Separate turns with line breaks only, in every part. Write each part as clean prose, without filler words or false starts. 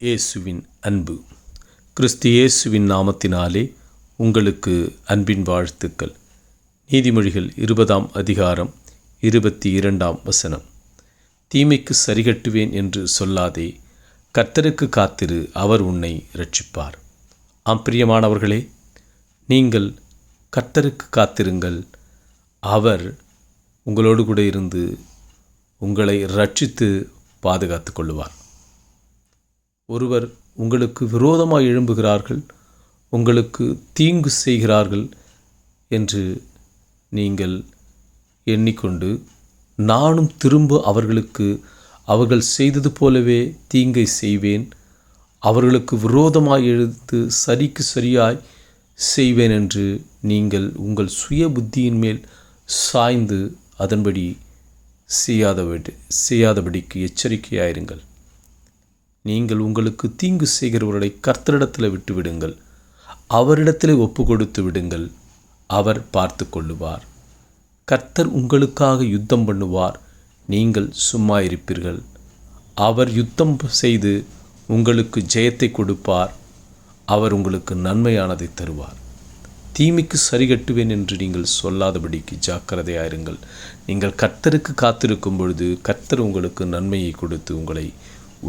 இயேசுவின் அன்பு. கிறிஸ்து இயேசுவின் நாமத்தினாலே உங்களுக்கு அன்பின் வாழ்த்துக்கள். நீதிமொழிகள் 20ஆம் அதிகாரம் 22ஆம் வசனம். தீமைக்கு சரிகட்டுவேன் என்று சொல்லாதே, கர்த்தருக்கு காத்திரு, அவர் உன்னை இரட்சிப்பார். பிரியமானவர்களே, நீங்கள் கர்த்தருக்கு காத்திருங்கள். அவர் உங்களோடு கூட இருந்து உங்களை இரட்சித்து பாதுகாத்து கொள்ளுவார். ஒருவர் உங்களுக்கு விரோதமாக எழும்புகிறார்கள், உங்களுக்கு தீங்கு செய்கிறார்கள் என்று நீங்கள் எண்ணிக்கொண்டு, நானும் திரும்ப அவர்கள் செய்தது போலவே தீங்கை செய்வேன், அவர்களுக்கு விரோதமாக எழுந்து சரிக்கு சரியாய் செய்வேன் என்று நீங்கள் உங்கள் சுய புத்தியின் மேல் சாய்ந்து அதன்படி செய்யாதபடிக்கு எச்சரிக்கையாயிருங்கள். நீங்கள் உங்களுக்கு தீங்கு செய்கிறவர்களை கர்த்தரிடத்தில் விட்டுவிடுங்கள், அவரிடத்தில் ஒப்பு கொடுத்து விடுங்கள், அவர் பார்த்து கொள்ளுவார். கர்த்தர் உங்களுக்காக யுத்தம் பண்ணுவார், நீங்கள் சும்மா இருப்பீர்கள். அவர் யுத்தம் செய்து உங்களுக்கு ஜெயத்தை கொடுப்பார், அவர் உங்களுக்கு நன்மையானதை தருவார். தீமைக்கு சரிகட்டுவேன் என்று நீங்கள் சொல்லாதபடிக்கு ஜாக்கிரதையாயிருங்கள். நீங்கள் கர்த்தருக்கு காத்திருக்கும் பொழுது கர்த்தர் உங்களுக்கு நன்மையை கொடுத்து உங்களை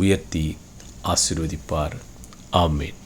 உயர்த்தி ஆசீர்வதிப்பார். ஆமென்.